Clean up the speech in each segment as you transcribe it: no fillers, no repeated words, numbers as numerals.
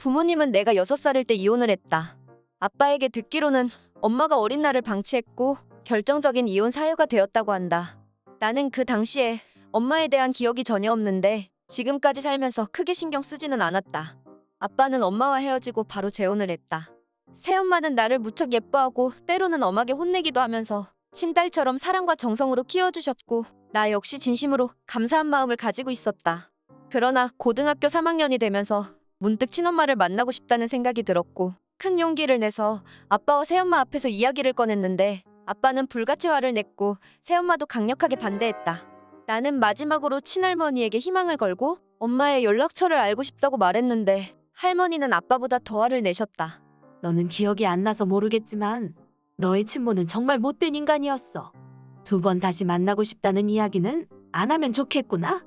부모님은 내가 6살일 때 이혼을 했다. 아빠에게 듣기로는 엄마가 어린 나를 방치했고 결정적인 이혼 사유가 되었다고 한다. 나는 그 당시에 엄마에 대한 기억이 전혀 없는데 지금까지 살면서 크게 신경 쓰지는 않았다. 아빠는 엄마와 헤어지고 바로 재혼을 했다. 새엄마는 나를 무척 예뻐하고 때로는 엄하게 혼내기도 하면서 친딸처럼 사랑과 정성으로 키워주셨고 나 역시 진심으로 감사한 마음을 가지고 있었다. 그러나 고등학교 3학년이 되면서 문득 친엄마를 만나고 싶다는 생각이 들었고 큰 용기를 내서 아빠와 새엄마 앞에서 이야기를 꺼냈는데 아빠는 불같이 화를 냈고 새엄마도 강력하게 반대했다. 나는 마지막으로 친할머니에게 희망을 걸고 엄마의 연락처를 알고 싶다고 말했는데 할머니는 아빠보다 더 화를 내셨다. 너는 기억이 안 나서 모르겠지만 너의 친모는 정말 못된 인간이었어. 2번 다시 만나고 싶다는 이야기는 안 하면 좋겠구나.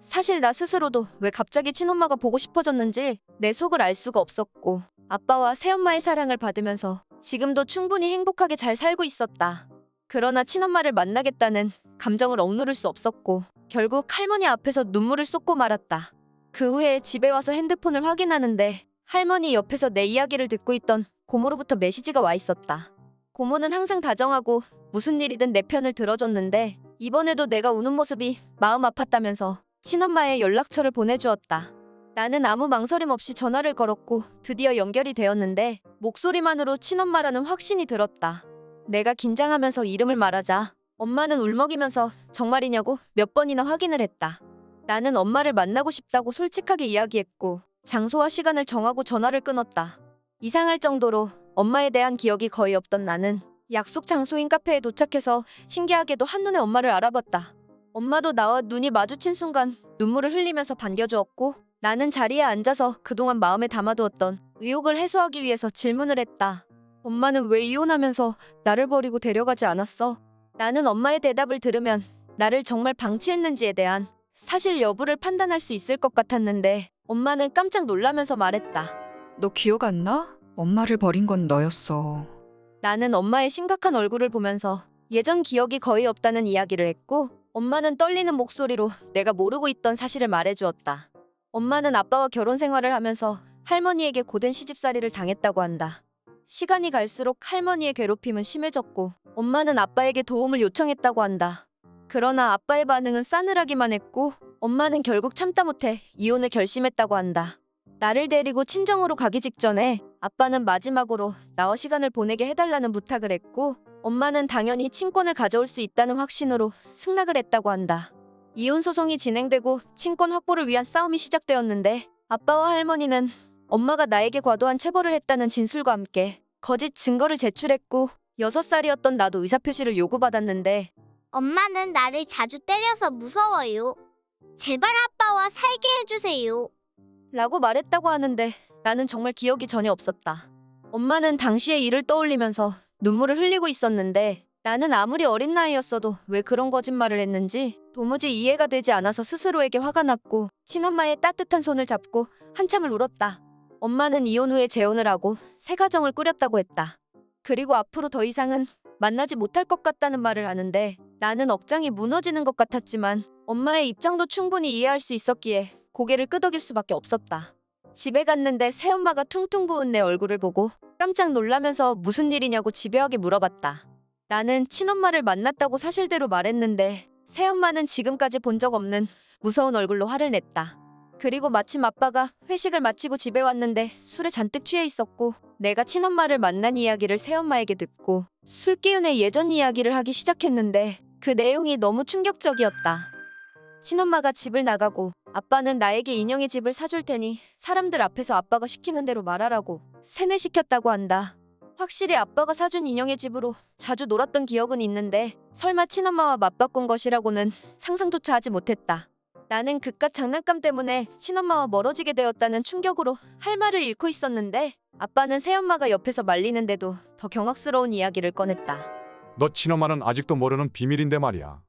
사실 나 스스로도 왜 갑자기 친엄마가 보고 싶어졌는지 내 속을 알 수가 없었고 아빠와 새엄마의 사랑을 받으면서 지금도 충분히 행복하게 잘 살고 있었다. 그러나 친엄마를 만나겠다는 감정을 억누를 수 없었고 결국 할머니 앞에서 눈물을 쏟고 말았다. 그 후에 집에 와서 핸드폰을 확인하는데 할머니 옆에서 내 이야기를 듣고 있던 고모로부터 메시지가 와 있었다. 고모는 항상 다정하고 무슨 일이든 내 편을 들어줬는데 이번에도 내가 우는 모습이 마음 아팠다면서 친엄마의 연락처를 보내주었다. 나는 아무 망설임 없이 전화를 걸었고 드디어 연결이 되었는데 목소리만으로 친엄마라는 확신이 들었다. 내가 긴장하면서 이름을 말하자 엄마는 울먹이면서 정말이냐고 몇 번이나 확인을 했다. 나는 엄마를 만나고 싶다고 솔직하게 이야기했고 장소와 시간을 정하고 전화를 끊었다. 이상할 정도로 엄마에 대한 기억이 거의 없던 나는 약속 장소인 카페에 도착해서 신기하게도 한눈에 엄마를 알아봤다. 엄마도 나와 눈이 마주친 순간 눈물을 흘리면서 반겨주었고 나는 자리에 앉아서 그동안 마음에 담아두었던 의혹을 해소하기 위해서 질문을 했다. 엄마는 왜 이혼하면서 나를 버리고 데려가지 않았어? 나는 엄마의 대답을 들으면 나를 정말 방치했는지에 대한 사실 여부를 판단할 수 있을 것 같았는데 엄마는 깜짝 놀라면서 말했다. 너 기억 안 나? 엄마를 버린 건 너였어. 나는 엄마의 심각한 얼굴을 보면서 예전 기억이 거의 없다는 이야기를 했고 엄마는 떨리는 목소리로 내가 모르고 있던 사실을 말해주었다. 엄마는 아빠와 결혼 생활을 하면서 할머니에게 고된 시집살이를 당했다고 한다. 시간이 갈수록 할머니의 괴롭힘은 심해졌고 엄마는 아빠에게 도움을 요청했다고 한다. 그러나 아빠의 반응은 싸늘하기만 했고 엄마는 결국 참다 못해 이혼을 결심했다고 한다. 나를 데리고 친정으로 가기 직전에 아빠는 마지막으로 나와 시간을 보내게 해달라는 부탁을 했고 엄마는 당연히 친권을 가져올 수 있다는 확신으로 승낙을 했다고 한다. 이혼 소송이 진행되고 친권 확보를 위한 싸움이 시작되었는데 아빠와 할머니는 엄마가 나에게 과도한 체벌을 했다는 진술과 함께 거짓 증거를 제출했고 6살이었던 나도 의사표시를 요구받았는데 엄마는 나를 자주 때려서 무서워요. 제발 아빠와 살게 해주세요. 라고 말했다고 하는데 나는 정말 기억이 전혀 없었다. 엄마는 당시의 일을 떠올리면서 눈물을 흘리고 있었는데 나는 아무리 어린 나이였어도 왜 그런 거짓말을 했는지 도무지 이해가 되지 않아서 스스로에게 화가 났고 친엄마의 따뜻한 손을 잡고 한참을 울었다. 엄마는 이혼 후에 재혼을 하고 새 가정을 꾸렸다고 했다. 그리고 앞으로 더 이상은 만나지 못할 것 같다는 말을 하는데 나는 억장이 무너지는 것 같았지만 엄마의 입장도 충분히 이해할 수 있었기에 고개를 끄덕일 수밖에 없었다. 집에 갔는데 새엄마가 퉁퉁 부은 내 얼굴을 보고 깜짝 놀라면서 무슨 일이냐고 집요하게 물어봤다. 나는 친엄마를 만났다고 사실대로 말했는데 새엄마는 지금까지 본 적 없는 무서운 얼굴로 화를 냈다. 그리고 마침 아빠가 회식을 마치고 집에 왔는데 술에 잔뜩 취해 있었고 내가 친엄마를 만난 이야기를 새엄마에게 듣고 술 기운에 예전 이야기를 하기 시작했는데 그 내용이 너무 충격적이었다. 친엄마가 집을 나가고 아빠는 나에게 인형의 집을 사줄 테니 사람들 앞에서 아빠가 시키는 대로 말하라고 세뇌시켰다고 한다. 확실히 아빠가 사준 인형의 집으로 자주 놀았던 기억은 있는데 설마 친엄마와 맞바꾼 것이라고는 상상조차 하지 못했다. 나는 그깟 장난감 때문에 친엄마와 멀어지게 되었다는 충격으로 할 말을 잃고 있었는데 아빠는 새엄마가 옆에서 말리는데도 더 경악스러운 이야기를 꺼냈다. 너 친엄마는 아직도 모르는 비밀인데 말이야.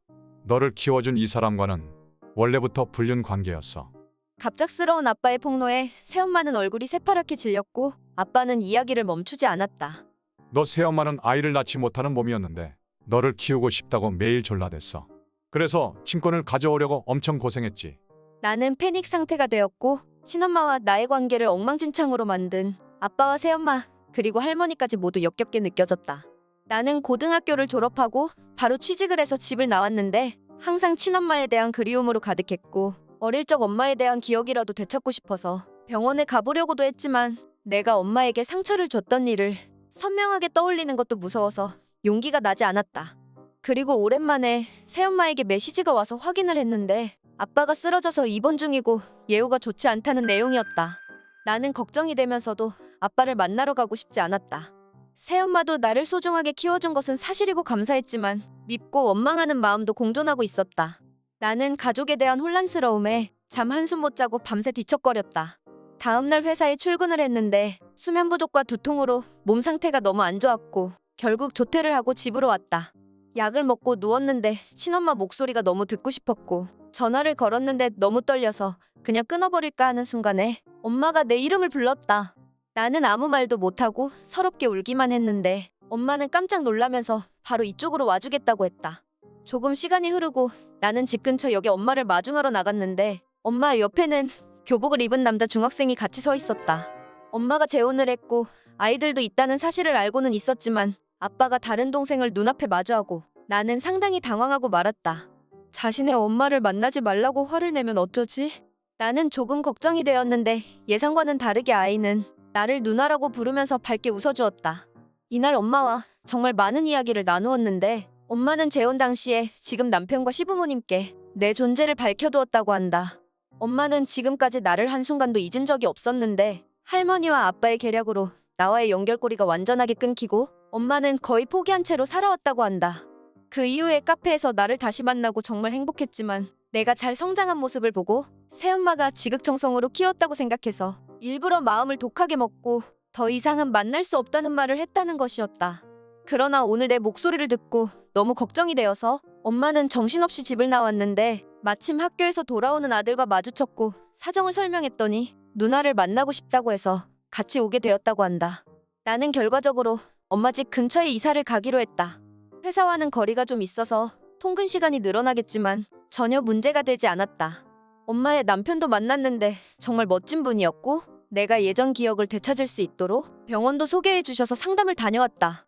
너를 키워준 이 사람과는 원래부터 불륜 관계였어. 갑작스러운 아빠의 폭로에 새엄마는 얼굴이 새파랗게 질렸고 아빠는 이야기를 멈추지 않았다. 너 새엄마는 아이를 낳지 못하는 몸이었는데 너를 키우고 싶다고 매일 졸라댔어. 그래서 친권을 가져오려고 엄청 고생했지. 나는 패닉 상태가 되었고 친엄마와 나의 관계를 엉망진창으로 만든 아빠와 새엄마 그리고 할머니까지 모두 역겹게 느껴졌다. 나는 고등학교를 졸업하고 바로 취직을 해서 집을 나왔는데 항상 친엄마에 대한 그리움으로 가득했고 어릴 적 엄마에 대한 기억이라도 되찾고 싶어서 병원에 가보려고도 했지만 내가 엄마에게 상처를 줬던 일을 선명하게 떠올리는 것도 무서워서 용기가 나지 않았다. 그리고 오랜만에 새엄마에게 메시지가 와서 확인을 했는데 아빠가 쓰러져서 입원 중이고 예후가 좋지 않다는 내용이었다. 나는 걱정이 되면서도 아빠를 만나러 가고 싶지 않았다. 새엄마도 나를 소중하게 키워준 것은 사실이고 감사했지만 밉고 원망하는 마음도 공존하고 있었다. 나는 가족에 대한 혼란스러움에 잠 한숨 못 자고 밤새 뒤척거렸다. 다음날 회사에 출근을 했는데 수면 부족과 두통으로 몸 상태가 너무 안 좋았고 결국 조퇴를 하고 집으로 왔다. 약을 먹고 누웠는데 친엄마 목소리가 너무 듣고 싶었고 전화를 걸었는데 너무 떨려서 그냥 끊어버릴까 하는 순간에 엄마가 내 이름을 불렀다. 나는 아무 말도 못하고 서럽게 울기만 했는데 엄마는 깜짝 놀라면서 바로 이쪽으로 와주겠다고 했다. 조금 시간이 흐르고 나는 집 근처 역에 엄마를 마중하러 나갔는데 엄마 옆에는 교복을 입은 남자 중학생이 같이 서 있었다. 엄마가 재혼을 했고 아이들도 있다는 사실을 알고는 있었지만 아빠가 다른 동생을 눈앞에 마주하고 나는 상당히 당황하고 말았다. 자신의 엄마를 만나지 말라고 화를 내면 어쩌지? 나는 조금 걱정이 되었는데 예상과는 다르게 아이는 나를 누나라고 부르면서 밝게 웃어주었다. 이날 엄마와 정말 많은 이야기를 나누었는데 엄마는 재혼 당시에 지금 남편과 시부모님께 내 존재를 밝혀두었다고 한다. 엄마는 지금까지 나를 한순간도 잊은 적이 없었는데 할머니와 아빠의 계략으로 나와의 연결고리가 완전하게 끊기고 엄마는 거의 포기한 채로 살아왔다고 한다. 그 이후에 카페에서 나를 다시 만나고 정말 행복했지만 내가 잘 성장한 모습을 보고 새엄마가 지극정성으로 키웠다고 생각해서 일부러 마음을 독하게 먹고 더 이상은 만날 수 없다는 말을 했다는 것이었다. 그러나 오늘 내 목소리를 듣고 너무 걱정이 되어서 엄마는 정신없이 집을 나왔는데 마침 학교에서 돌아오는 아들과 마주쳤고 사정을 설명했더니 누나를 만나고 싶다고 해서 같이 오게 되었다고 한다. 나는 결과적으로 엄마 집 근처에 이사를 가기로 했다. 회사와는 거리가 좀 있어서 통근 시간이 늘어나겠지만 전혀 문제가 되지 않았다. 엄마의 남편도 만났는데 정말 멋진 분이었고 내가 예전 기억을 되찾을 수 있도록 병원도 소개해 주셔서 상담을 다녀왔다.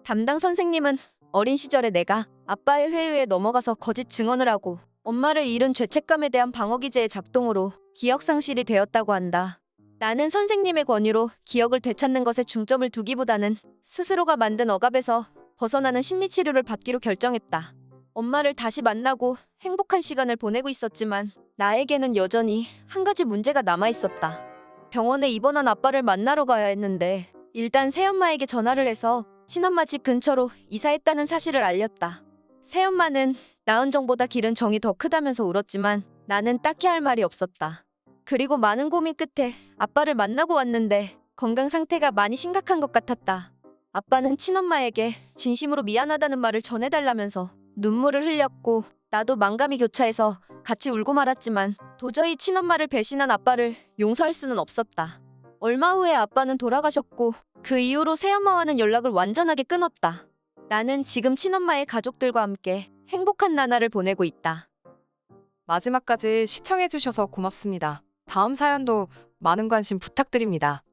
담당 선생님은 어린 시절에 내가 아빠의 회유에 넘어가서 거짓 증언을 하고 엄마를 잃은 죄책감에 대한 방어기제의 작동으로 기억 상실이 되었다고 한다. 나는 선생님의 권유로 기억을 되찾는 것에 중점을 두기보다는 스스로가 만든 억압에서 벗어나는 심리치료를 받기로 결정했다. 엄마를 다시 만나고 행복한 시간을 보내고 있었지만 나에게는 여전히 한 가지 문제가 남아있었다. 병원에 입원한 아빠를 만나러 가야 했는데 일단 새엄마에게 전화를 해서 친엄마 집 근처로 이사했다는 사실을 알렸다. 새엄마는 낳은 정보다 기른 정이 더 크다면서 울었지만 나는 딱히 할 말이 없었다. 그리고 많은 고민 끝에 아빠를 만나고 왔는데 건강 상태가 많이 심각한 것 같았다. 아빠는 친엄마에게 진심으로 미안하다는 말을 전해달라면서 눈물을 흘렸고 나도 만감이 교차해서 같이 울고 말았지만 도저히 친엄마를 배신한 아빠를 용서할 수는 없었다. 얼마 후에 아빠는 돌아가셨고 그 이후로 새엄마와는 연락을 완전하게 끊었다. 나는 지금 친엄마의 가족들과 함께 행복한 나날을 보내고 있다. 마지막까지 시청해주셔서 고맙습니다. 다음 사연도 많은 관심 부탁드립니다.